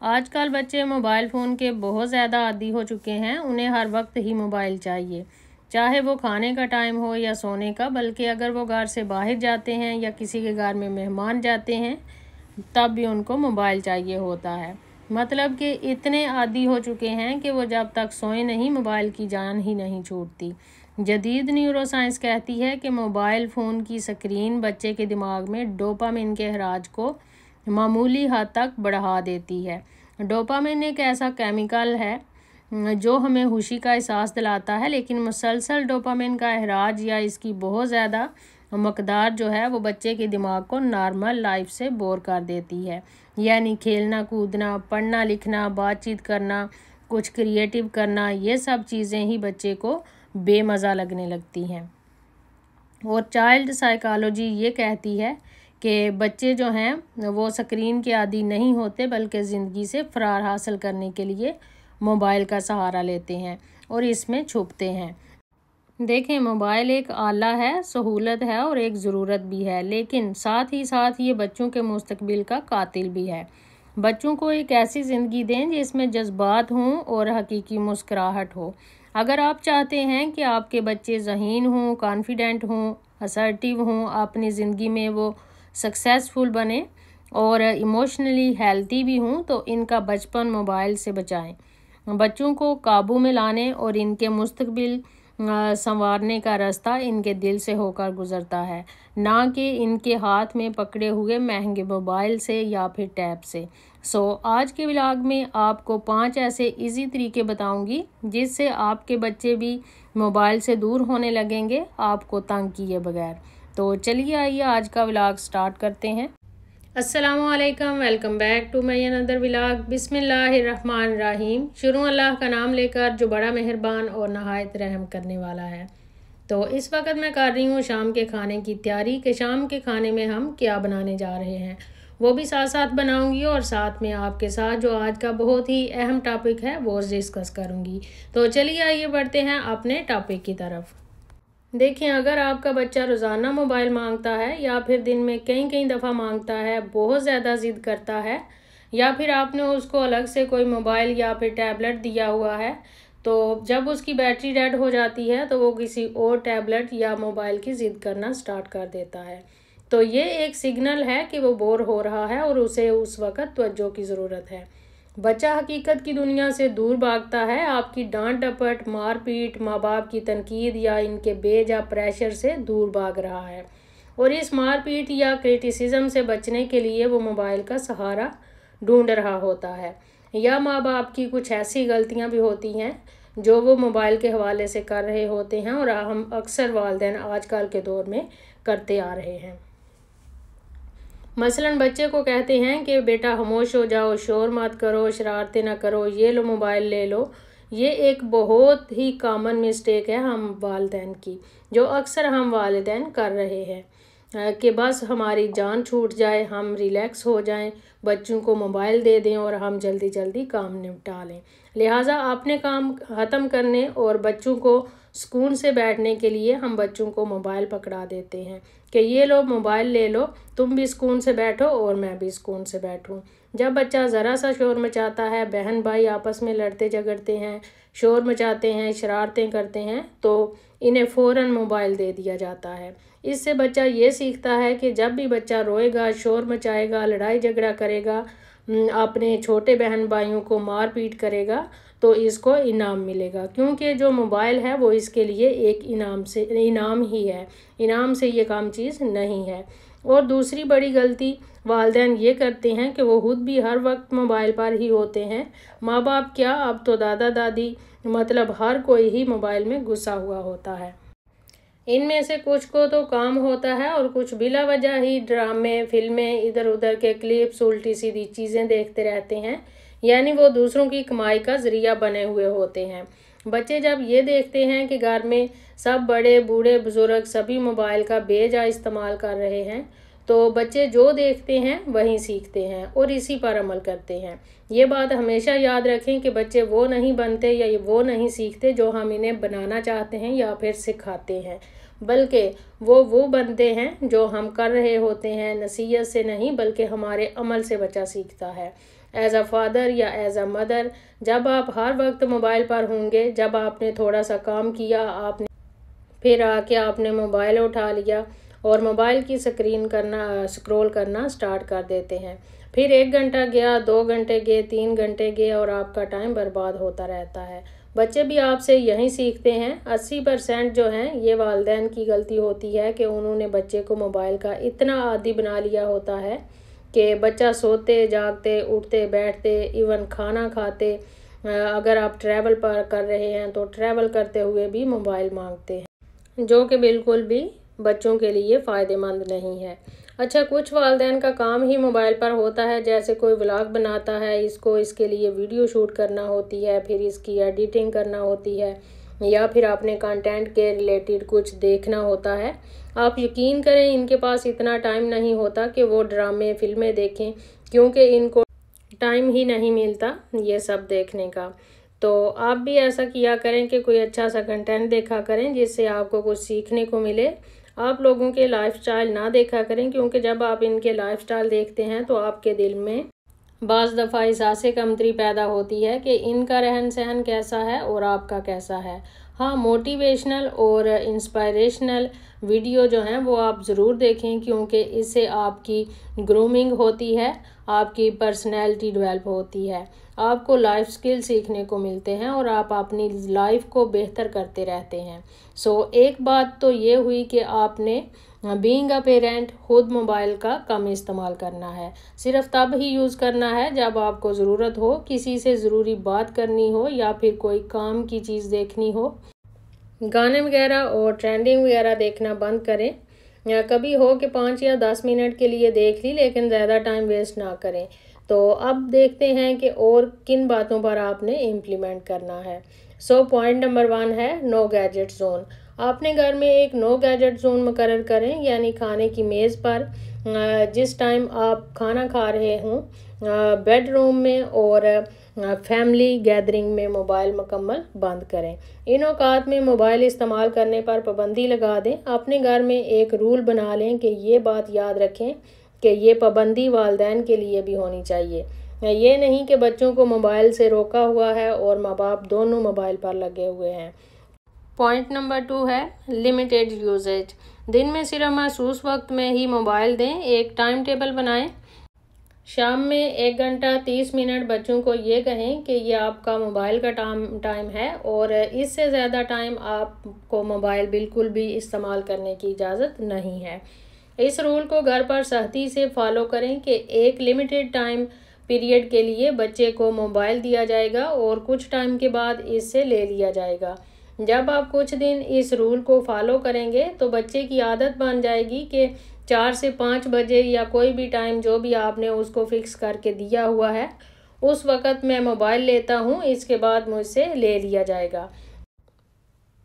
आजकल बच्चे mobile phone के बहुत ज़्यादा आदी हो चुके हैं। उन्हें हर वक्त ही मोबाइल चाहिए, चाहे वो खाने का टाइम हो या सोने का। बल्कि अगर वो घर से बाहर जाते हैं या किसी के घर में मेहमान जाते हैं तब भी उनको मोबाइल चाहिए होता है। मतलब कि इतने आदी हो चुके हैं कि वो जब तक सोए नहीं मोबाइल की जान ही नहीं छूटती। जदीद न्यूरोसाइंस कहती है कि मोबाइल फ़ोन की स्क्रीन बच्चे के दिमाग में डोपामिन के खराज को मामूली हद तक बढ़ा देती है। डोपामिन एक ऐसा केमिकल है जो हमें खुशी का एहसास दिलाता है, लेकिन मुसलसल डोपामिन का अखराज या इसकी बहुत ज़्यादा मकदार जो है वो बच्चे के दिमाग को नॉर्मल लाइफ से बोर कर देती है। यानी खेलना कूदना, पढ़ना लिखना, बातचीत करना, कुछ क्रिएटिव करना, ये सब चीज़ें ही बच्चे को बेमज़ा लगने लगती हैं। और चाइल्ड साइकोलॉजी ये कहती है कि बच्चे जो हैं वो स्क्रीन के आदी नहीं होते, बल्कि ज़िंदगी से फ़रार हासिल करने के लिए मोबाइल का सहारा लेते हैं और इसमें छुपते हैं। देखें, मोबाइल एक आला है, सहूलत है और एक ज़रूरत भी है, लेकिन साथ ही साथ ये बच्चों के मुस्तकबिल का कातिल भी है। बच्चों को एक ऐसी ज़िंदगी दें जिसमें जज्बात हों और हकीकी मुस्कुराहट हो। अगर आप चाहते हैं कि आपके बच्चे ज़हीन हों, कॉन्फिडेंट हों, असर्टिव हों, अपनी ज़िंदगी में वो सक्सेसफुल बने और इमोशनली हेल्थी भी हों, तो इनका बचपन मोबाइल से बचाएं। बच्चों को काबू में लाने और इनके मुस्तकबिल संवारने का रास्ता इनके दिल से होकर गुजरता है, ना कि इनके हाथ में पकड़े हुए महंगे मोबाइल से या फिर टैब से। आज के व्लॉग में आपको 5 ऐसे इजी तरीके बताऊंगी जिससे आपके बच्चे भी मोबाइल से दूर होने लगेंगे, आपको तंग किए बगैर। तो चलिए आइए आज का व्लॉग स्टार्ट करते हैं। अस्सलामुअलैकुम, welcome back to my another vlog. बिस्मिल्लाहिर्रहमानिर्रहीम। शुरू अल्लाह का नाम लेकर जो बड़ा मेहरबान और नहायत रहम करने वाला है। तो इस वक्त मैं कर रही हूँ शाम के खाने की तैयारी कि शाम के खाने में हम क्या बनाने जा रहे हैं, वो भी साथ साथ बनाऊंगी और साथ में आपके साथ जो आज का बहुत ही अहम टॉपिक है वो डिस्कस करूंगी। तो चलिए आइए बढ़ते हैं अपने टॉपिक की तरफ। देखिए, अगर आपका बच्चा रोज़ाना मोबाइल मांगता है या फिर दिन में कई कई दफ़ा मांगता है, बहुत ज़्यादा ज़िद करता है, या फिर आपने उसको अलग से कोई मोबाइल या फिर टैबलेट दिया हुआ है, तो जब उसकी बैटरी डेड हो जाती है तो वो किसी और टैबलेट या मोबाइल की ज़िद करना स्टार्ट कर देता है। तो ये एक सिग्नल है कि वो बोर हो रहा है और उसे उस वक़्त तवज्जो की ज़रूरत है। बच्चा हकीकत की दुनिया से दूर भागता है, आपकी डांट डपट, मारपीट, माँ बाप की तनकीद या इनके बेजा प्रेशर से दूर भाग रहा है। और इस मारपीट या क्रिटिसिज्म से बचने के लिए वो मोबाइल का सहारा ढूंढ रहा होता है, या माँ बाप की कुछ ऐसी गलतियाँ भी होती हैं जो वो मोबाइल के हवाले से कर रहे होते हैं और हम अक्सर वालिदैन आजकल के दौर में करते आ रहे हैं। मसलन बच्चे को कहते हैं कि बेटा खामोश हो जाओ, शोर मत करो, शरारतें ना करो, ये लो मोबाइल ले लो। ये एक बहुत ही कॉमन मिस्टेक है हम वालिदैन की, जो अक्सर हम वालिदैन कर रहे हैं कि बस हमारी जान छूट जाए, हम रिलैक्स हो जाएं, बच्चों को मोबाइल दे दें और हम जल्दी जल्दी काम निपटा लें। लिहाजा अपने काम ख़त्म करने और बच्चों को सुकून से बैठने के लिए हम बच्चों को मोबाइल पकड़ा देते हैं कि ये लो मोबाइल ले लो, तुम भी सुकून से बैठो और मैं भी सुकून से बैठूं। जब बच्चा ज़रा सा शोर मचाता है, बहन भाई आपस में लड़ते झगड़ते हैं, शोर मचाते हैं, शरारतें करते हैं, तो इन्हें फ़ौरन मोबाइल दे दिया जाता है। इससे बच्चा ये सीखता है कि जब भी बच्चा रोएगा, शोर मचाएगा, लड़ाई झगड़ा करेगा, अपने छोटे बहन भाइयों को मार पीट करेगा, तो इसको इनाम मिलेगा, क्योंकि जो मोबाइल है वो इसके लिए एक इनाम ही है, इनाम से ये काम चीज़ नहीं है। और दूसरी बड़ी गलती वालिदैन ये करते हैं कि वो खुद भी हर वक्त मोबाइल पर ही होते हैं। माँ बाप क्या, अब तो दादा दादी, मतलब हर कोई ही मोबाइल में घुसा हुआ होता है। इनमें से कुछ को तो काम होता है और कुछ बिला वजह ही ड्रामे, फिल्में, इधर उधर के क्लिप्स, उल्टी सीधी चीज़ें देखते रहते हैं, यानी वो दूसरों की कमाई का जरिया बने हुए होते हैं। बच्चे जब ये देखते हैं कि घर में सब बड़े बूढ़े बुजुर्ग सभी मोबाइल का बेजा इस्तेमाल कर रहे हैं, तो बच्चे जो देखते हैं वही सीखते हैं और इसी पर अमल करते हैं। ये बात हमेशा याद रखें कि बच्चे वो नहीं बनते या वो नहीं सीखते जो हम इन्हें बनाना चाहते हैं या फिर सिखाते हैं, बल्कि वो बनते हैं जो हम कर रहे होते हैं। नसीहत से नहीं बल्कि हमारे अमल से बच्चा सीखता है। एज अ फादर या एज अ मदर, जब आप हर वक्त मोबाइल पर होंगे, जब आपने थोड़ा सा काम किया, आपने फिर आके आपने मोबाइल उठा लिया और मोबाइल की स्क्रॉल करना स्टार्ट कर देते हैं। फिर 1 घंटा गया, 2 घंटे गए, 3 घंटे गए और आपका टाइम बर्बाद होता रहता है। बच्चे भी आपसे यही सीखते हैं। 80% जो हैं ये वालिदैन की गलती होती है कि उन्होंने बच्चे को मोबाइल का इतना आदी बना लिया होता है कि बच्चा सोते जागते उठते बैठते इवन खाना खाते, अगर आप ट्रैवल पर कर रहे हैं तो ट्रैवल करते हुए भी मोबाइल मांगते हैं, जो कि बिल्कुल भी बच्चों के लिए फ़ायदेमंद नहीं है। अच्छा, कुछ वालिदैन का काम ही मोबाइल पर होता है, जैसे कोई व्लॉग बनाता है, इसके लिए वीडियो शूट करना होती है, फिर इसकी एडिटिंग करना होती है, या फिर अपने कंटेंट के रिलेटेड कुछ देखना होता है। आप यकीन करें इनके पास इतना टाइम नहीं होता कि वो ड्रामे फिल्में देखें, क्योंकि इनको टाइम ही नहीं मिलता ये सब देखने का। तो आप भी ऐसा किया करें कि कोई अच्छा सा कंटेंट देखा करें जिससे आपको कुछ सीखने को मिले। आप लोगों के लाइफस्टाइल ना देखा करें, क्योंकि जब आप इनके लाइफस्टाइल देखते हैं तो आपके दिल में बाज़ दफ़ा एहसास कमतरी पैदा होती है कि इनका रहन सहन कैसा है और आपका कैसा है। हाँ, मोटिवेशनल और इंस्पायरेशनल वीडियो जो हैं वो आप ज़रूर देखें, क्योंकि इससे आपकी ग्रूमिंग होती है, आपकी पर्सनैलिटी डेवलप होती है, आपको लाइफ स्किल सीखने को मिलते हैं और आप अपनी लाइफ को बेहतर करते रहते हैं। एक बात तो ये हुई कि आपने बीइंग अ पेरेंट खुद मोबाइल का कम इस्तेमाल करना है। सिर्फ तब ही यूज़ करना है जब आपको ज़रूरत हो, किसी से ज़रूरी बात करनी हो या फिर कोई काम की चीज़ देखनी हो। गाने वगैरह और ट्रेंडिंग वगैरह देखना बंद करें, या कभी हो कि 5 या 10 मिनट के लिए देख ली, लेकिन ज़्यादा टाइम वेस्ट ना करें। तो अब देखते हैं कि और किन बातों पर आपने इम्प्लीमेंट करना है। पॉइंट नंबर 1 है नो गैजेट जोन। आपने घर में एक नो गैजेट जोन मुकर्रर करें, यानी खाने की मेज़ पर जिस टाइम आप खाना खा रहे हों, बेडरूम में और फैमिली गैदरिंग में मोबाइल मुकम्मल बंद करें। इन औकात में मोबाइल इस्तेमाल करने पर पाबंदी लगा दें। अपने घर में एक रूल बना लें कि ये बात याद रखें कि ये पाबंदी वालिदैन के लिए भी होनी चाहिए। ये नहीं कि बच्चों को मोबाइल से रोका हुआ है और माँ बाप दोनों मोबाइल पर लगे हुए हैं। पॉइंट नंबर 2 है लिमिटेड यूजेज। दिन में सिर्फ महसूस वक्त में ही मोबाइल दें। एक टाइम टेबल बनाएं। शाम में 1 घंटा 30 मिनट बच्चों को ये कहें कि ये आपका मोबाइल का टाइम है और इससे ज़्यादा टाइम आपको मोबाइल बिल्कुल भी इस्तेमाल करने की इजाज़त नहीं है। इस रूल को घर पर सख्ती से फॉलो करें कि एक लिमिटेड टाइम पीरियड के लिए बच्चे को मोबाइल दिया जाएगा और कुछ टाइम के बाद इससे ले लिया जाएगा। जब आप कुछ दिन इस रूल को फॉलो करेंगे तो बच्चे की आदत बन जाएगी कि 4 से 5 बजे या कोई भी टाइम जो भी आपने उसको फिक्स करके दिया हुआ है, उस वक़्त मैं मोबाइल लेता हूँ, इसके बाद मुझसे ले लिया जाएगा।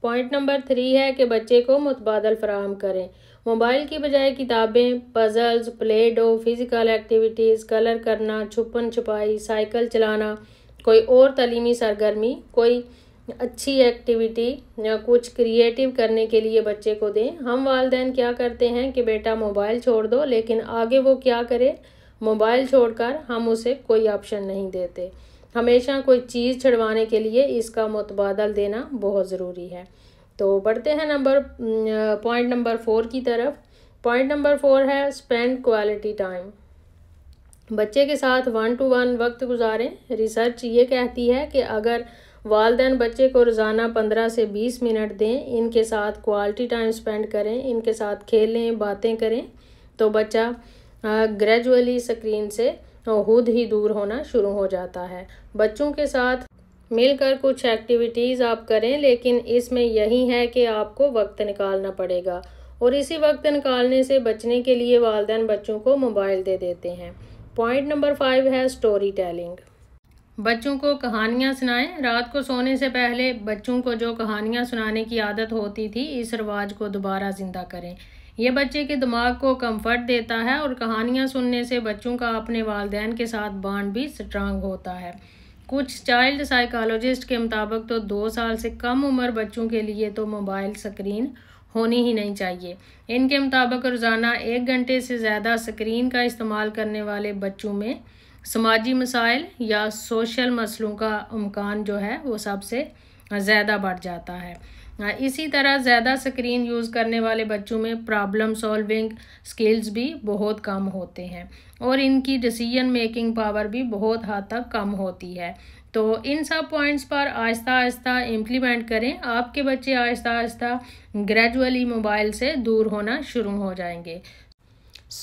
पॉइंट नंबर 3 है कि बच्चे को मुतबादल फराहम करें। मोबाइल की बजाय किताबें, puzzles, play dough, physical activities, colour करना, छुपन छुपाई, साइकिल चलाना, कोई और तालीमी सरगर्मी, कोई अच्छी एक्टिविटी या कुछ क्रिएटिव करने के लिए बच्चे को दें। हम वालिदैन क्या करते हैं कि बेटा मोबाइल छोड़ दो, लेकिन आगे वो क्या करे, मोबाइल छोड़कर हम उसे कोई ऑप्शन नहीं देते। हमेशा कोई चीज़ छुड़वाने के लिए इसका मुतबादल देना बहुत ज़रूरी है। तो बढ़ते हैं पॉइंट नंबर 4 की तरफ। पॉइंट नंबर 4 है स्पेंड क्वालिटी टाइम। बच्चे के साथ 1 to 1 वक्त गुजारें। रिसर्च ये कहती है कि अगर वालिदैन बच्चे को रोज़ाना 15 से 20 मिनट दें, इनके साथ क्वालिटी टाइम स्पेंड करें, इनके साथ खेलें, बातें करें, तो बच्चा ग्रेजुअली स्क्रीन से खुद ही दूर होना शुरू हो जाता है। बच्चों के साथ मिलकर कुछ एक्टिविटीज़ आप करें, लेकिन इसमें यही है कि आपको वक्त निकालना पड़ेगा और इसी वक्त निकालने से बचने के लिए वालिदैन बच्चों को मोबाइल दे देते हैं। पॉइंट नंबर 5 है स्टोरी टेलिंग। बच्चों को कहानियाँ सुनाएं। रात को सोने से पहले बच्चों को जो कहानियाँ सुनाने की आदत होती थी, इस रिवाज को दोबारा ज़िंदा करें। यह बच्चे के दिमाग को कंफर्ट देता है और कहानियाँ सुनने से बच्चों का अपने वालिदैन के साथ बॉन्ड भी स्ट्रांग होता है। कुछ चाइल्ड साइकोलॉजिस्ट के मुताबिक तो 2 साल से कम उम्र बच्चों के लिए तो मोबाइल स्क्रीन होनी ही नहीं चाहिए। इनके मुताबिक रोज़ाना 1 घंटे से ज़्यादा स्क्रीन का इस्तेमाल करने वाले बच्चों में समाजी मसाइल या सोशल मसलों का इम्कान जो है वो सबसे ज़्यादा बढ़ जाता है। इसी तरह ज़्यादा स्क्रीन यूज़ करने वाले बच्चों में प्रॉब्लम सॉल्विंग स्किल्स भी बहुत कम होते हैं और इनकी डिसीजन मेकिंग पावर भी बहुत हद तक कम होती है। तो इन सब पॉइंट्स पर आहिस्ता आहिस्ता इम्प्लीमेंट करें, आपके बच्चे आहिस्ता आहिस्ता ग्रेजुअली मोबाइल से दूर होना शुरू हो जाएंगे।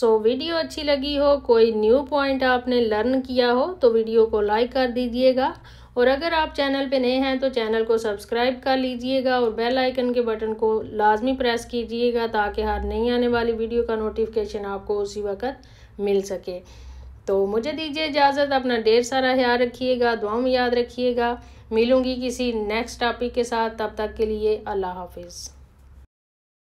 वीडियो अच्छी लगी हो, कोई न्यू पॉइंट आपने लर्न किया हो तो वीडियो को लाइक कर दीजिएगा और अगर आप चैनल पे नए हैं तो चैनल को सब्सक्राइब कर लीजिएगा और बेल आइकन के बटन को लाजमी प्रेस कीजिएगा ताकि हर नई आने वाली वीडियो का नोटिफिकेशन आपको उसी वक्त मिल सके। तो मुझे दीजिए इजाज़त, अपना ढेर सारा ख्याल रखिएगा, दुआओं में याद रखिएगा। मिलूंगी किसी नेक्स्ट टॉपिक के साथ, तब तक के लिए अल्लाह हाफिज़।